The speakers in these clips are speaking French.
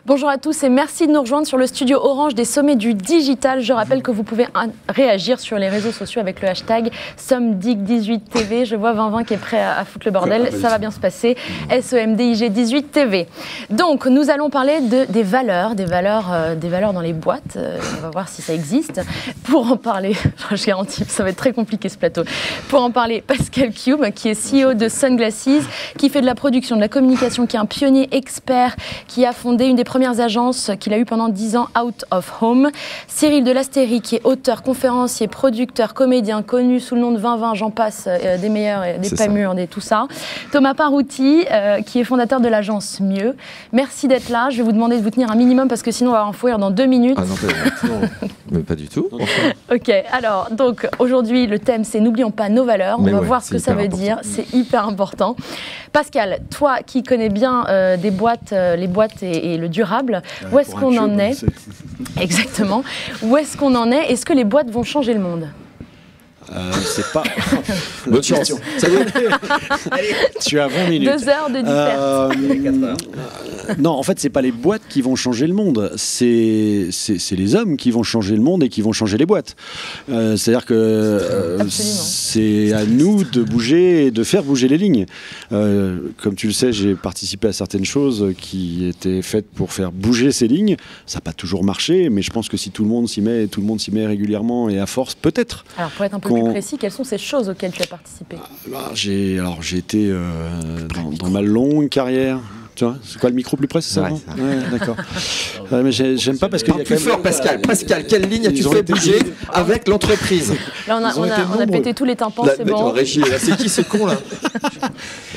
Bonjour à tous et merci de nous rejoindre sur le studio Orange des sommets du digital. Je rappelle que vous pouvez réagir sur les réseaux sociaux avec le hashtag SomDig18TV. Je vois 2020 qui est prêt à foutre le bordel. Ça va bien se passer. SomDig18TV. Donc, nous allons parler des valeurs dans les boîtes. On va voir si ça existe. Pour en parler, je garantis, ça va être très compliqué ce plateau. Pour en parler, Pascal Cube, qui est CEO de Sunglasses, qui fait de la production, de la communication, qui est un pionnier expert, qui a fondé une des premières agences qu'il a eu pendant 10 ans, Out of Home. Cyril Delastérie, qui est auteur, conférencier, producteur, comédien, connu sous le nom de 2020, j'en passe, des meilleurs, des pas mûrs, tout ça. Thomas Parouti, qui est fondateur de l'agence Mieux. Merci d'être là. Je vais vous demander de vous tenir un minimum parce que sinon on va en fouiller dans 2 minutes. Ah non, mais pas du tout. Ok, alors, donc aujourd'hui, le thème c'est n'oublions pas nos valeurs. On va voir ce que ça veut dire. C'est hyper important. Pascal, toi qui connais bien les boîtes et le durable, où est-ce qu'on en est? Exactement. Où est-ce qu'on en est? Est-ce que les boîtes vont changer le monde? C'est pas. Bonne chance. Tu as 20 minutes. 2 heures de dissert. Non, en fait, c'est pas les boîtes qui vont changer le monde. C'est les hommes qui vont changer le monde et qui vont changer les boîtes. C'est-à-dire que c'est à nous de bouger et de faire bouger les lignes. Comme tu le sais, j'ai participé à certaines choses qui étaient faites pour faire bouger ces lignes. Ça n'a pas toujours marché, mais je pense que si tout le monde s'y met, et tout le monde s'y met régulièrement et à force, peut-être. Alors, pour être un peu plus précis, quelles sont ces choses auxquelles tu as participé? J'ai été dans ma longue carrière. Tu vois, c'est quoi le micro plus près, c'est ça? Ouais, d'accord. Mais j'aime pas parce qu'il y a quand même... Plus fort, Pascal. Pascal, quelle ligne as-tu fait bouger avec l'entreprise? Là, on a pété tous les tympans, c'est bon. C'est qui ce con là?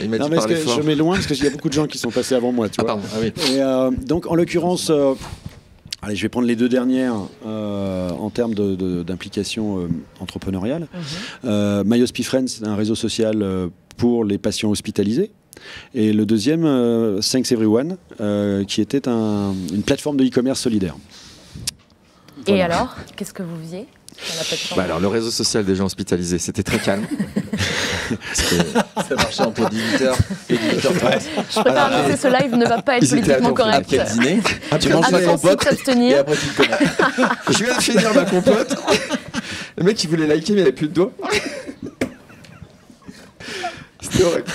Il m'a dit parce que je mets loin parce qu'il y a beaucoup de gens qui sont passés avant moi, tu vois. Pardon. Ah, oui. Et donc, en l'occurrence... Allez, je vais prendre les 2 dernières en termes d'implication entrepreneuriale. MyHospi Friends, c'est un réseau social pour les patients hospitalisés. Et le deuxième, Thanks Everyone, qui était une plateforme de e-commerce solidaire. Voilà. Et alors, qu'est-ce que vous faisiez sur la plateforme? Alors, le réseau social des gens hospitalisés, c'était très calme. Ça marchait entre 18h et 18h30. Je préfère annoncer, ce live ne va pas être politiquement correct. À quel dîner? Tu manges ma compote et après tu te connais. Je viens de finir ma compote. Le mec il voulait liker mais il n'avait plus de doigts. C'était horrible.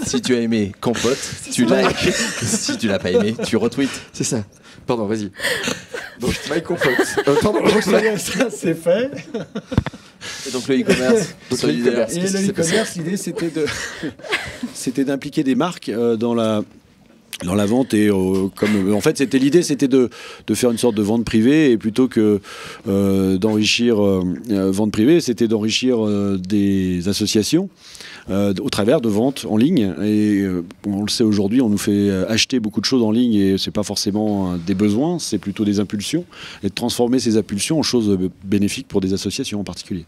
Si tu as aimé compote, tu likes. Si tu l'as pas aimé, tu retweets. C'est ça. Pardon, vas-y. Donc, my compote. Ça, c'est fait. Et donc le e-commerce solidaire. Et le e-commerce, l'idée c'était d'impliquer des marques dans la vente et en fait l'idée c'était de faire une sorte de vente privée et plutôt que d'enrichir vente privée, c'était d'enrichir des associations au travers de ventes en ligne. Et on le sait aujourd'hui, on nous fait acheter beaucoup de choses en ligne et c'est pas forcément des besoins, c'est plutôt des impulsions, et de transformer ces impulsions en choses bénéfiques pour des associations en particulier.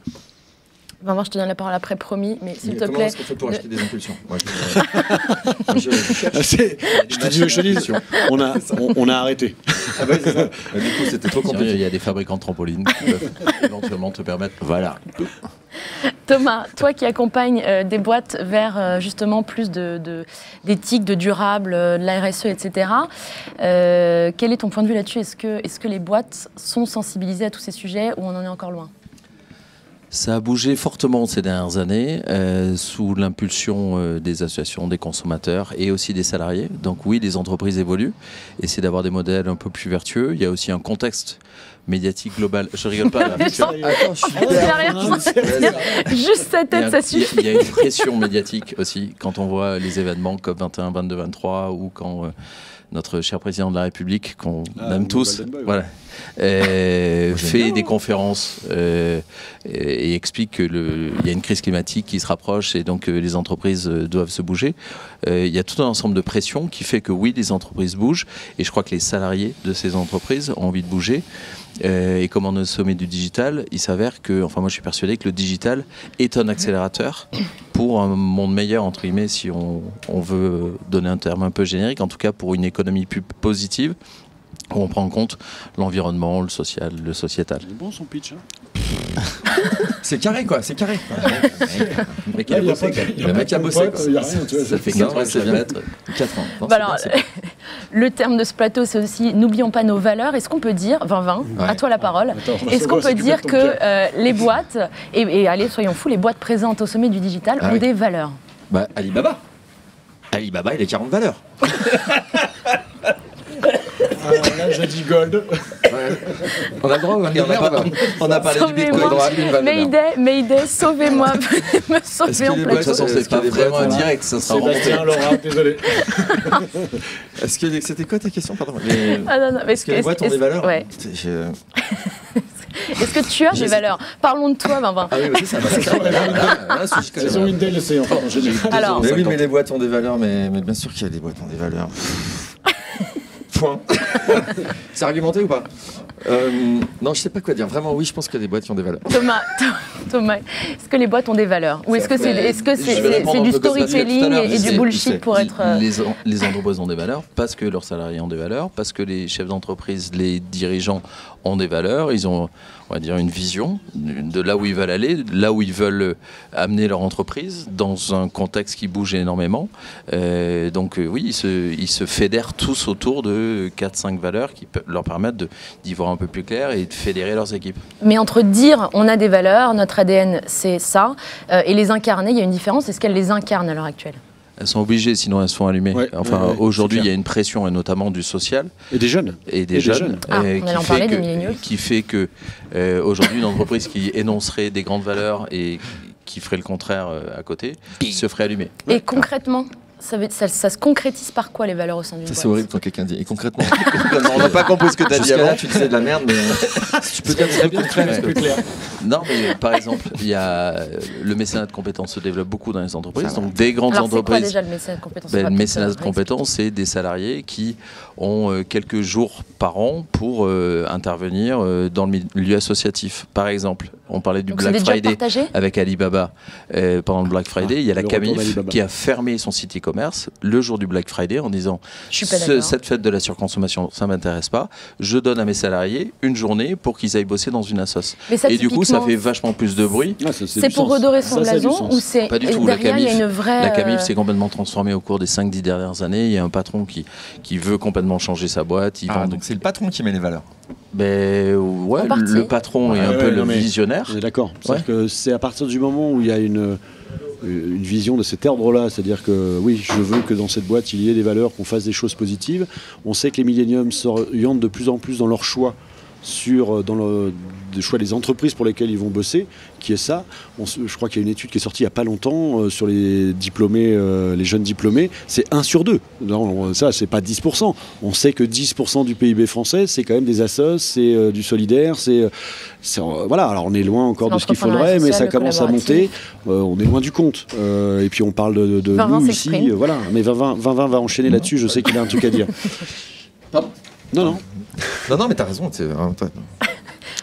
Moi, je te donne la parole après, promis, mais s'il te plaît... Comment est-ce qu'on fait pour acheter des impulsions? Je te dis, je dis, on a arrêté. Ah bah, c'est ça. Du coup, c'était trop compliqué. Il y a des fabricants de trampolines qui peuvent éventuellement te permettre... Voilà. Thomas, toi qui accompagnes des boîtes vers justement plus d'éthique, de durable, de la RSE, etc. Quel est ton point de vue là-dessus? Est-ce que les boîtes sont sensibilisées à tous ces sujets ou on en est encore loin? Ça a bougé fortement ces dernières années sous l'impulsion des associations, des consommateurs et aussi des salariés. Donc oui, les entreprises évoluent, essaient d'avoir des modèles un peu plus vertueux. Il y a aussi un contexte médiatique global. Je rigole pas là. Attends, juste sa tête, ça suffit. Il y a une pression médiatique aussi quand on voit les événements COP21, 22, 23 ou quand notre cher président de la République, qu'on aime tous, voilà, fait des conférences et explique qu'il y a une crise climatique qui se rapproche et donc les entreprises doivent se bouger. Il y a tout un ensemble de pressions qui fait que oui, les entreprises bougent et je crois que les salariés de ces entreprises ont envie de bouger. Et comme on est au sommet du digital, il s'avère que, enfin moi je suis persuadé que le digital est un accélérateur pour un monde meilleur, entre guillemets, si on veut donner un terme un peu générique, en tout cas pour une économie plus positive, où on prend en compte l'environnement, le social, le sociétal. C'est bon son pitch, hein. C'est carré, quoi, c'est carré. Le mec a bossé, quoi. Ça fait 4 mètres. 4 ans. Non, alors, le terme de ce plateau, c'est aussi n'oublions pas nos valeurs. Est-ce qu'on peut dire, 2020, à toi la parole, est-ce qu'on peut dire que les boîtes, et allez, soyons fous, les boîtes présentes au sommet du digital ont des valeurs? Bah, Alibaba, il a 40 valeurs. Là, je dis gold. On a le droit, on a parlé du Bitcoin. Mayday, sauvez-moi, me sauvez en plateau. C'est pas vraiment indirect, ça sera Sébastien Laura, désolé. Est-ce que c'était quoi ta question, pardon? Est-ce que les boîtes ont des valeurs? Ouais. Est-ce que tu as des valeurs? Parlons de toi, Vincent. Ah oui, c'est ça. C'est sur une DLC, en Alors, mais oui, mais les boîtes ont des valeurs, mais bien sûr qu'il y a des boîtes ont des valeurs. Point. C'est argumenté ou pas? Non, je sais pas quoi dire. Vraiment, oui, je pense qu'il y a des boîtes qui ont des valeurs. Thomas, est-ce que les boîtes ont des valeurs? Ou est-ce que c'est du storytelling et du bullshit pour être... Les entreprises ont des valeurs parce que leurs salariés ont des valeurs, parce que les chefs d'entreprise, les dirigeants ont des valeurs. Ils ont, on va dire, une vision de là où ils veulent aller, là où ils veulent amener leur entreprise dans un contexte qui bouge énormément. Donc oui, ils se fédèrent tous autour de 4-5 valeurs qui leur permettent d'y voir un peu plus clair et de fédérer leurs équipes. Mais entre dire on a des valeurs, notre ADN c'est ça, et les incarner, il y a une différence. Est-ce qu'elles les incarnent à l'heure actuelle? Elles sont obligées, sinon elles se font allumer. Ouais, aujourd'hui, il y a une pression, et notamment du social. Et des jeunes. Qui fait que aujourd'hui, une entreprise qui énoncerait des grandes valeurs et qui ferait le contraire à côté, se ferait allumer. Et concrètement, ça se concrétise par quoi les valeurs au sein d'une boîte? C'est horrible quand quelqu'un dit. Et concrètement, on n'a pas compris ce que tu as dit avant. Là, tu disais de la merde, mais tu peux dire très bien, c'est plus clair. Non, mais par exemple, il y a le mécénat de compétences se développe beaucoup dans les entreprises. Donc des grandes entreprises. C'est quoi déjà le mécénat de compétences? Le mécénat de compétences, c'est des salariés qui ont quelques jours par an pour intervenir dans le milieu associatif. Par exemple, on parlait du Black Friday avec Alibaba. Pendant le Black Friday, il y a la Camif qui a fermé son site e-commerce le jour du Black Friday en disant cette fête de la surconsommation, ça m'intéresse pas. Je donne à mes salariés une journée pour qu'ils aillent bosser dans une assoce. Et du coup, ça fait vachement plus de bruit. C'est pour redorer son blason ou c'est pas du tout. La Camif s'est complètement transformée au cours des 5-10 dernières années. Il y a un patron qui veut complètement changer sa boîte. Donc c'est le patron qui met les valeurs. Ben ouais, le patron est un peu le visionnaire. D'accord. C'est à partir du moment où il y a une vision de cet ordre-là, c'est-à-dire que oui, je veux que dans cette boîte il y ait des valeurs, qu'on fasse des choses positives. On sait que les milléniums s'orientent de plus en plus dans leur choix dans le choix des entreprises pour lesquelles ils vont bosser, qui est ça. Je crois qu'il y a une étude qui est sortie il n'y a pas longtemps sur les diplômés, les jeunes diplômés, c'est 1 sur 2. Non, ça, c'est pas 10%. On sait que 10% du PIB français, c'est quand même des assos, c'est du solidaire, voilà, alors on est loin encore de ce qu'il faudrait, mais ça commence à monter. On est loin du compte. Et puis on parle de nous ici. Voilà. Mais Vincent va enchaîner là-dessus, je sais qu'il a un truc à dire. Pardon ? Non, mais t'as raison.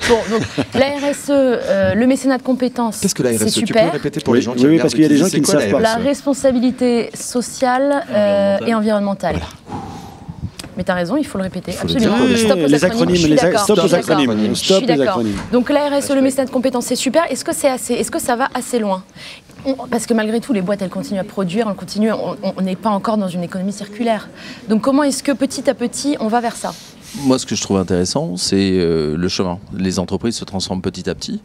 Bon, donc la RSE, le mécénat de compétences, qu'est-ce que la RSE? C'est super. Tu peux répéter pour les gens qui regardent? Parce qu'il y a des gens qui ne savent pas. La responsabilité sociale et environnementale. Voilà. Mais t'as raison, il faut le répéter. Absolument. Stop aux acronymes. Stop aux acronymes. Stop aux acronymes. Donc la RSE, le mécénat de compétences, c'est super. Est-ce que c'est assez? Est-ce que ça va assez loin? Parce que malgré tout, les boîtes, elles continuent à produire, on n'est pas encore dans une économie circulaire. Donc comment est-ce que petit à petit, on va vers ça? Moi, ce que je trouve intéressant, c'est le chemin. Les entreprises se transforment petit à petit,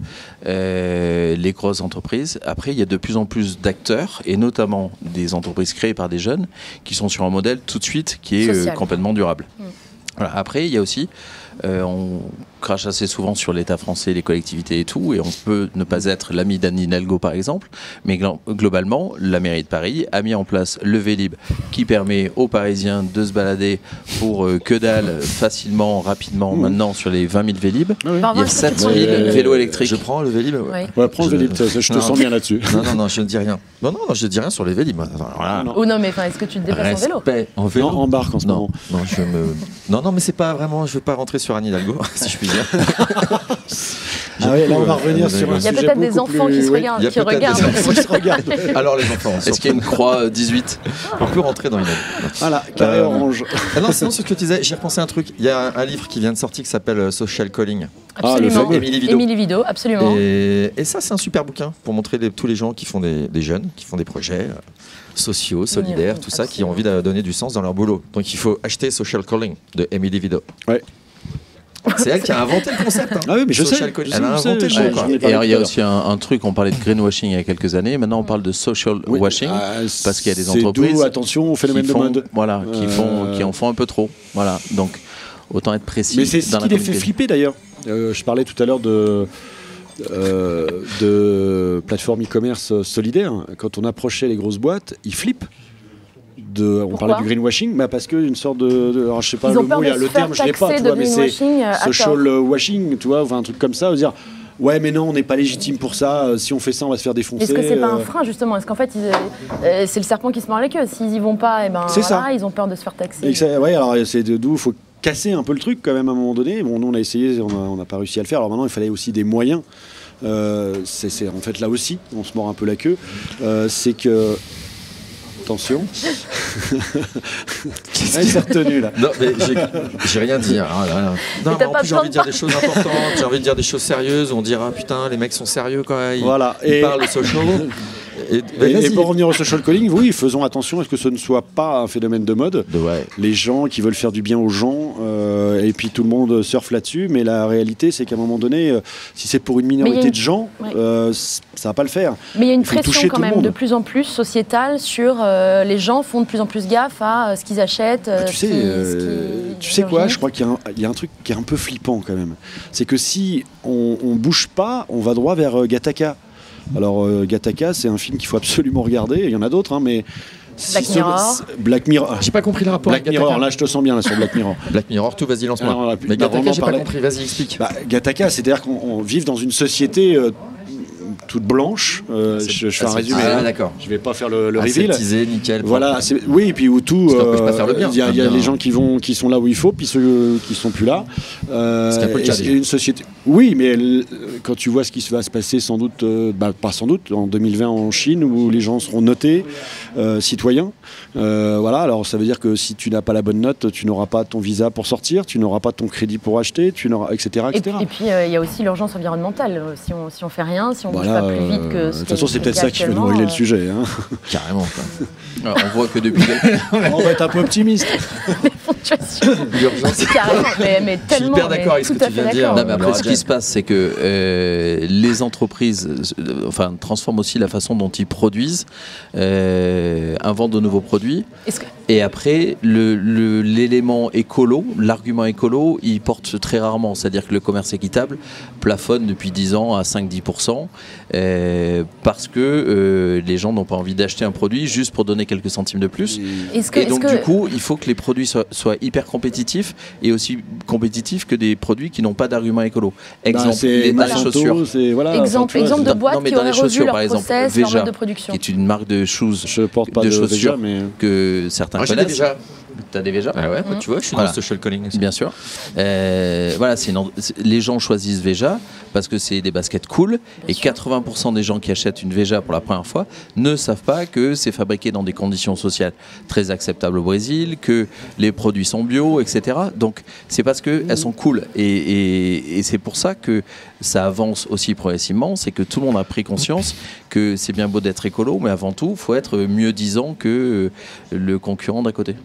les grosses entreprises. Après, il y a de plus en plus d'acteurs, et notamment des entreprises créées par des jeunes, qui sont sur un modèle tout de suite qui est complètement durable. Voilà. Après, il y a aussi, on crache assez souvent sur l'État français, les collectivités et tout, et on peut ne pas être l'ami d'Anne Hidalgo par exemple, mais globalement, la mairie de Paris a mis en place le Vélib qui permet aux Parisiens de se balader pour que dalle, facilement, rapidement, maintenant sur les 20 000 Vélib. Il y a 700 000 vélos électriques. Je prends le Vélib. Ouais, prends le Vélib, je te sens bien là-dessus. Non, je ne dis rien. Non, je ne dis rien sur les Vélib. Voilà. Oh non, mais est-ce que tu te déplaces en vélo? En vélo. Non, embarque en ce moment. Non, mais c'est pas vraiment, je ne veux pas rentrer sur Anne Hidalgo, si je puis cuisine. Ah ouais, là on va revenir sur un Il y a sujet peut-être des enfants qui se regardent. Il y a peut-être des enfants qui se regardent. Alors les enfants. Est-ce qu'il y a une croix 18? On peut rentrer dans une aide. Voilà, carré orange. Ah non, sinon, ce que tu disais, j'ai repensé à un truc. Il y a un livre qui vient de sortir qui s'appelle Social Calling. Absolument. Émilie Vido. Émilie Vido, absolument. Et ça, c'est un super bouquin pour montrer tous les gens qui font des jeunes, qui font des projets sociaux, solidaires, tout ça, qui ont envie de donner du sens dans leur boulot. Donc il faut acheter Social Calling de Émilie Vido. Ouais. C'est elle qui a inventé le concept. Hein. Ah oui, mais je sais. Elle a inventé le sais, mot, quoi. Et il y a aussi un truc, on parlait de greenwashing il y a quelques années, maintenant on parle de social washing, parce qu'il y a des entreprises attention au phénomène qui font, de mode. voilà, qui en font un peu trop. Voilà, donc autant être précis. Mais c'est ce qui les fait flipper d'ailleurs. Je parlais tout à l'heure de plateformes e-commerce solidaires. Quand on approchait les grosses boîtes, ils flippent. On parlait du greenwashing, parce que une sorte alors je sais pas le mot, le terme, je l'ai pas, tu vois, mais c'est social washing, tu vois, enfin un truc comme ça, dire ouais mais non, on n'est pas légitime pour ça, si on fait ça on va se faire défoncer. Est-ce que c'est pas un frein justement? Est-ce qu'en fait c'est le serpent qui se mord la queue? S'ils y vont pas, et ben voilà, ils ont peur de se faire taxer. Ouais, alors c'est d'où il faut casser un peu le truc quand même à un moment donné. Bon, nous on a essayé, on n'a pas réussi à le faire. Alors maintenant il fallait aussi des moyens. C'est en fait là aussi on se mord un peu la queue. C'est que attention. Qu'est-ce qu'il s'est retenu là? Non, mais j'ai rien dit. Hein. Non, en plus, j'ai envie de dire des choses importantes, j'ai envie de dire des choses sérieuses. On dira putain, les mecs sont sérieux quand ils parlent de social. Et pour revenir au social calling, oui, faisons attention à ce que ce ne soit pas un phénomène de mode. Les gens qui veulent faire du bien aux gens, et puis tout le monde surfe là-dessus, mais la réalité, c'est qu'à un moment donné, si c'est pour une minorité de gens, ça va pas le faire. Mais il y a une pression quand même de plus en plus sociétale sur les gens font de plus en plus gaffe à ce qu'ils achètent. Tu sais quoi, je crois qu'il y a un truc qui est un peu flippant quand même. C'est que si on bouge pas, on va droit vers Gattaca. Alors Gattaca, c'est un film qu'il faut absolument regarder. Il y en a d'autres, hein, mais Black Mirror. J'ai pas compris le rapport. Black Mirror. Là, je te sens bien là sur Black Mirror. Black Mirror, tout. Vas-y, lance-moi. Mais Gattaca, j'ai pas compris. Vas-y, explique. Gattaca, c'est-à-dire qu'on vive dans une société toute blanche. Je fais un résumé. D'accord. Je vais pas faire le reveal. Aseptisé, nickel. Voilà. Oui, et puis où tout. Il y a les gens qui sont là où il faut, puis ceux qui sont plus là. C'est une société. Oui, mais quand tu vois ce qui va se passer, sans doute, pas sans doute, en 2020 en Chine, où les gens seront notés citoyens. Voilà. Alors ça veut dire que si tu n'as pas la bonne note, tu n'auras pas ton visa pour sortir, tu n'auras pas ton crédit pour acheter, etc. Et puis il y a aussi l'urgence environnementale. Si on fait rien, si on bouge pas plus vite que. De toute façon, c'est peut-être ça qui va nous brûler le sujet. Hein. Carrément. Alors, on voit que depuis. On va être un peu optimiste. L'urgence. Carrément, mais tellement. Je suis hyper d'accord avec ce que tu viens de dire. Non, mais après, ce qui se passe, c'est que les entreprises transforment aussi la façon dont ils produisent, inventent de nouveaux produits. Et après, l'élément écolo, l'argument écolo, il porte très rarement. C'est-à-dire que le commerce équitable plafonne depuis 10 ans à 5-10%, parce que les gens n'ont pas envie d'acheter un produit juste pour donner quelques centimes de plus. Du coup, il faut que les produits soient hyper compétitifs, et aussi compétitifs que des produits qui n'ont pas d'argument écolo. Exemple, les chaussures. Exemple de boîtes qui auraient revu leur process, leur mode de production. Qui est une marque de shoes, je porte pas de chaussures, mais que certains connaissent. T'as des Veja? Ah ouais, tu vois, je suis dans le social calling aussi. Bien sûr. Voilà, les gens choisissent Veja parce que c'est des baskets cool, et 80% des gens qui achètent une Veja pour la première fois ne savent pas que c'est fabriqué dans des conditions sociales très acceptables au Brésil, que les produits sont bio, etc. Donc c'est parce qu'elles sont cool, et c'est pour ça que ça avance aussi progressivement. C'est que tout le monde a pris conscience que c'est bien beau d'être écolo, mais avant tout, il faut être mieux disant que le concurrent d'à côté.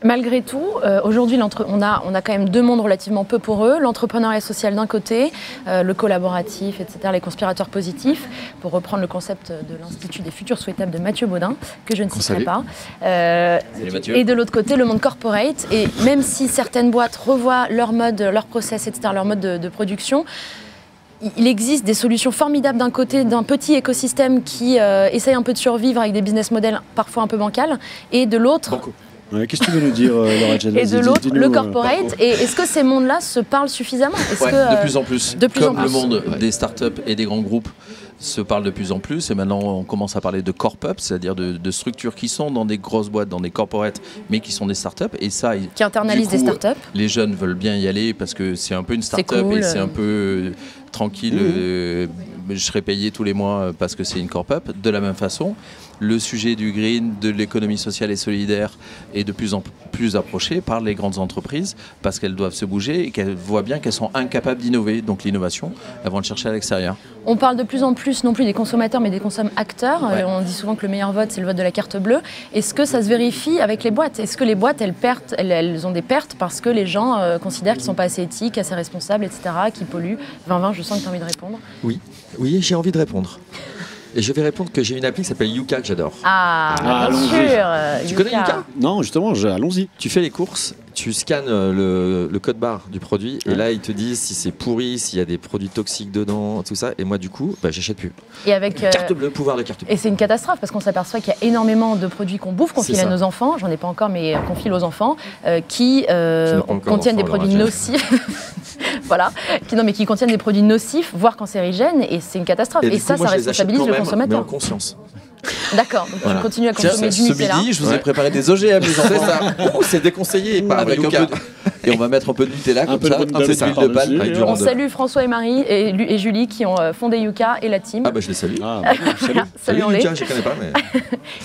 Malgré tout, aujourd'hui, on a quand même deux mondes relativement peu poreux. L'entrepreneuriat social d'un côté, le collaboratif, etc., les conspirateurs positifs, pour reprendre le concept de l'Institut des futurs souhaitables de Mathieu Baudin, que je ne citerai pas. Et de l'autre côté, le monde corporate. Et même si certaines boîtes revoient leur mode, leur process, etc., leur mode de production, il existe des solutions formidables d'un côté, d'un petit écosystème qui essaye un peu de survivre avec des business models parfois un peu bancals, et de l'autre... Qu'est-ce que tu veux nous dire, Laura Jen? Et de l'autre, le corporate. Et est-ce que ces mondes-là se parlent suffisamment? De plus en plus. Comme le monde des startups et des grands groupes se parle de plus en plus, et maintenant on commence à parler de corp-up, c'est-à-dire de structures qui sont dans des grosses boîtes, dans des corporates, mais qui sont des startups. Et ça, qui internalisent des startups. Les jeunes veulent bien y aller parce que c'est un peu une startup cool, et c'est un peu tranquille. Je serai payé tous les mois parce que c'est une corp-up. De la même façon, le sujet du green, de l'économie sociale et solidaire est de plus en plus approché par les grandes entreprises parce qu'elles doivent se bouger et qu'elles voient bien qu'elles sont incapables d'innover. Donc l'innovation, elles vont le chercher à l'extérieur. On parle de plus en plus non plus des consommateurs mais des consommateurs. On dit souvent que le meilleur vote c'est le vote de la carte bleue. Est-ce que ça se vérifie avec les boîtes? Est-ce que les boîtes elles ont des pertes parce que les gens considèrent qu'ils ne sont pas assez éthiques, assez responsables, etc., qui polluent? 2020, je sens que tu as envie de répondre. Oui, j'ai envie de répondre. Et je vais répondre que j'ai une appli qui s'appelle Yuka que j'adore. Bien sûr. Tu connais Yuka? Non, justement, allons-y. Tu fais les courses, tu scannes le code barre du produit et là ils te disent si c'est pourri, s'il y a des produits toxiques dedans, tout ça. Et moi du coup, j'achète plus. Et avec carte bleue, pouvoir de carte bleue. Et c'est une catastrophe parce qu'on s'aperçoit qu'il y a énormément de produits qu'on bouffe, qu'on file à nos enfants. J'en ai pas encore, mais qu'on file aux enfants, qui contiennent des produits nocifs. Voilà, qui contiennent des produits nocifs, voire cancérigènes, et c'est une catastrophe. Et ça responsabilise le consommateur. Mais en conscience. D'accord, donc tu continues à consommer du Nutella. Ce midi, je vous ai préparé des OGM, les enfants. C'est ça. C'est déconseillé avec un peu et on va mettre un peu de Nutella, comme ça, un peu d'huile de palme. On salue François et Marie et Julie qui ont fondé Yuka et la team. Ah je les salue. Salut Yuka, je ne connais pas. Mais...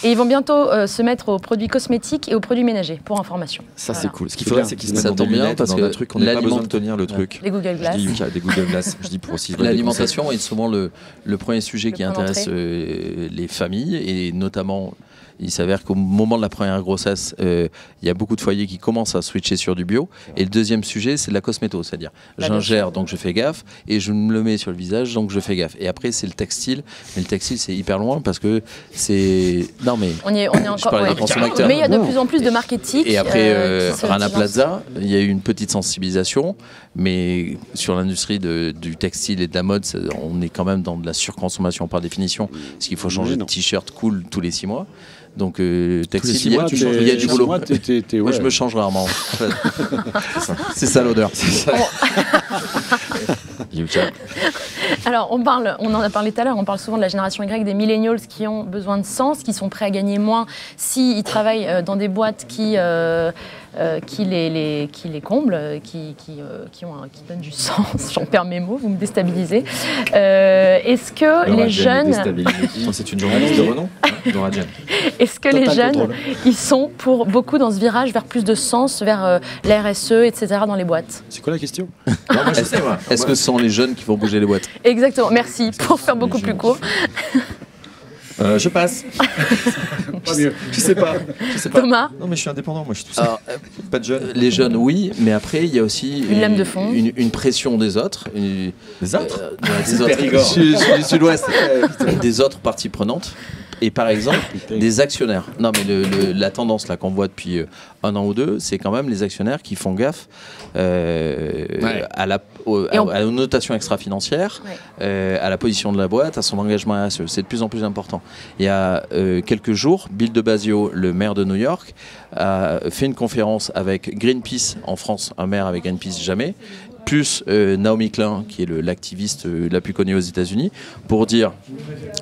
Et ils vont bientôt se mettre aux produits cosmétiques et aux produits ménagers, pour information. Ça c'est cool. Ce qu'il faudrait, c'est qu'ils se mettent dans des lunettes, parce que truc, on n'a pas besoin de tenir le truc. Les Google Glass. Je dis Yuka, des Google Glass. Je dis pour aussi. L'alimentation est souvent le premier sujet qui intéresse les familles et notamment. Il s'avère qu'au moment de la première grossesse, il y a beaucoup de foyers qui commencent à switcher sur du bio. Et le deuxième sujet, c'est de la cosméto, c'est-à-dire j'ingère, donc je fais gaffe, et je me le mets sur le visage, donc je fais gaffe. Et après, c'est le textile. Mais le textile, c'est hyper loin parce que c'est... Non, mais on est encore... Mais il y a de plus en plus de marques éthiques. Et après, Rana Plaza, il y a eu une petite sensibilisation, mais sur l'industrie du textile et de la mode, on est quand même dans de la surconsommation par définition, parce qu'il faut changer de t-shirt cool tous les 6 mois. Donc textile, il y a du boulot. Moi, je me change rarement. C'est ça l'odeur. Alors on en a parlé tout à l'heure, on parle souvent de la génération Y, des millennials qui ont besoin de sens, qui sont prêts à gagner moins s'ils travaillent dans des boîtes qui les comblent, qui donnent du sens. J'en perds mes mots, vous me déstabilisez. Est-ce que les jeunes... C'est une journaliste de renom, Laura Jen. Est-ce que les jeunes, ils sont pour beaucoup dans ce virage vers plus de sens, vers la RSE, etc. dans les boîtes? C'est quoi la question? Est-ce que ce sont les jeunes qui vont bouger les boîtes? Exactement, merci pour faire beaucoup plus court. Je passe. Je sais pas. Thomas? Non, mais je suis indépendant, moi je suis tout seul. Pas de jeunes. Les jeunes, oui, mais après il y a aussi une lame de fond, une pression des autres. Des autres des autres. Je suis du Sud-Ouest. Des autres parties prenantes. Et par exemple, des actionnaires. Non, mais la tendance là qu'on voit depuis 1 an ou 2, c'est quand même les actionnaires qui font gaffe à la notation extra-financière, à la position de la boîte, à son engagement RSE. C'est de plus en plus important. Il y a quelques jours, Bill de Blasio, le maire de New York, a fait une conférence avec Greenpeace en France, un maire avec Greenpeace jamais, plus Naomi Klein, qui est l'activiste la plus connue aux États-Unis, pour dire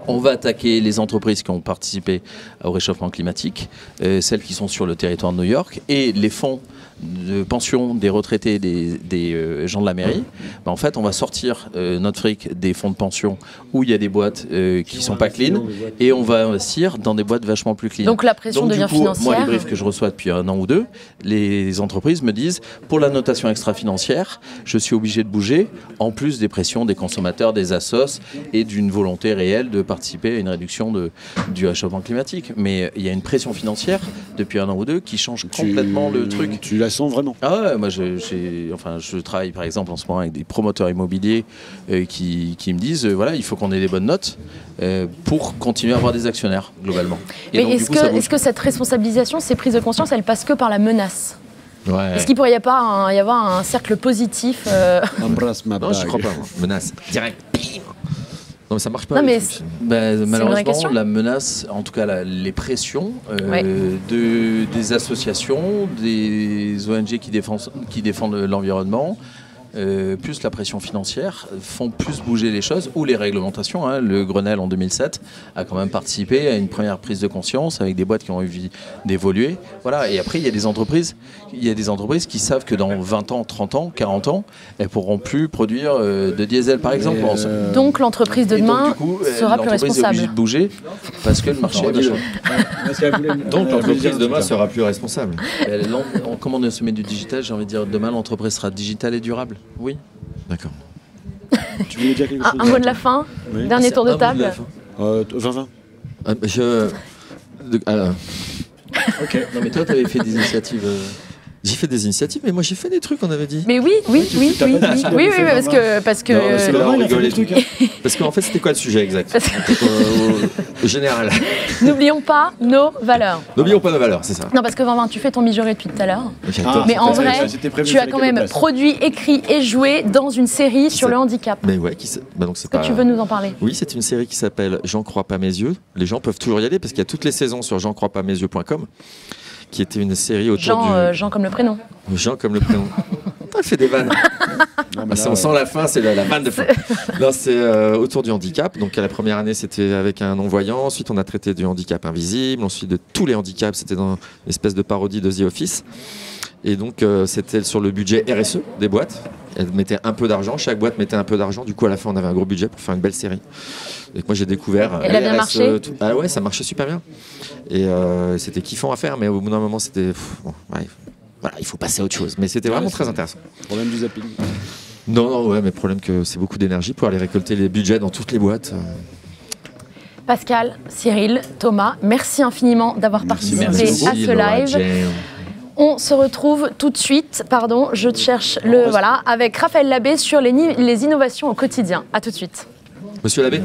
on va attaquer les entreprises qui ont participé au réchauffement climatique, celles qui sont sur le territoire de New York, et les fonds de pension des retraités des gens de la mairie. En fait, on va sortir notre fric des fonds de pension où il y a des boîtes qui sont pas clean, et on va investir dans des boîtes vachement plus clean. Donc la pression devient financière. Moi, les briefs que je reçois depuis 1 an ou 2, les entreprises me disent pour la notation extra-financière, je suis obligé de bouger, en plus des pressions des consommateurs, des assos et d'une volonté réelle de participer à une réduction du réchauffement climatique. Mais il y a une pression financière depuis 1 an ou 2 qui change complètement le truc. Tu la sens vraiment? Ah ouais, moi je travaille par exemple en ce moment avec des promoteurs immobiliers qui me disent voilà, il faut qu'on ait des bonnes notes pour continuer à avoir des actionnaires globalement. Et mais est-ce que cette responsabilisation, ces prises de conscience, elle passe que par la menace? Est-ce qu'il pourrait y avoir un cercle positif Embrasse ma bague. Non, je crois pas. Menace. Direct. Non, mais ça marche pas. Non, mais malheureusement, la menace, en tout cas les pressions des associations, des ONG qui défendent l'environnement, plus la pression financière, font plus bouger les choses, ou les réglementations. Le Grenelle en 2007 a quand même participé à une première prise de conscience avec des boîtes qui ont envie d'évoluer. Voilà. Et après, il y a des entreprises qui savent que dans 20 ans, 30 ans, 40 ans, elles ne pourront plus produire de diesel, par exemple. Donc l'entreprise de demain donc, du coup, sera plus responsable. L'entreprise est obligée de bouger parce que le marché est vachement. Donc l'entreprise demain sera plus responsable. Comme on est au sommet du digital, j'ai envie de dire demain l'entreprise sera digitale et durable. Oui. D'accord. Tu voulais dire quelque chose? Un mot de la fin. Oui. Dernier tour de table. 20-20. Ok. Non mais toi, tu avais fait des initiatives. J'ai fait des initiatives, mais moi j'ai fait des trucs, on avait dit. Mais oui, parce que. Non, c'est là, on rigole et tout. Parce qu'en fait, c'était quoi le sujet exact? Au général. N'oublions pas nos valeurs. N'oublions pas nos valeurs, c'est ça. Non, parce que Vinvin, tu fais ton mijauré depuis tout à l'heure. Mais en vrai, tu as quand même produit, écrit et joué dans une série sur le handicap. Mais ouais, donc c'est pas. Tu veux nous en parler? Oui, c'est une série qui s'appelle J'en crois pas mes yeux. Les gens peuvent toujours y aller parce qu'il y a toutes les saisons sur j'encroispasmesyeux.com. Qui était une série autour Jean comme le prénom. Jean comme le prénom. T'as fait des vannes. On sent la fin, c'est la vanne de fin. Là, c'est autour du handicap. Donc, à la première année, c'était avec un non-voyant. Ensuite, on a traité du handicap invisible. Ensuite, de tous les handicaps, c'était dans une espèce de parodie de The Office. Et donc, c'était sur le budget RSE des boîtes. Elles mettaient un peu d'argent. Chaque boîte mettait un peu d'argent. Du coup, à la fin, on avait un gros budget pour faire une belle série. Et moi, j'ai découvert. Elle a bien marché. Ah ouais, ça marchait super bien. Et c'était kiffant à faire, mais au bout d'un moment, c'était. Voilà, il faut passer à autre chose. Mais c'était vraiment très intéressant. Problème du zapping. Non, ouais, mais problème que c'est beaucoup d'énergie pour aller récolter les budgets dans toutes les boîtes. Pascal, Cyril, Thomas, merci infiniment d'avoir participé à ce live. On se retrouve tout de suite, je cherche avec Raphaël Labbé sur les innovations au quotidien. À tout de suite. Monsieur Labbé.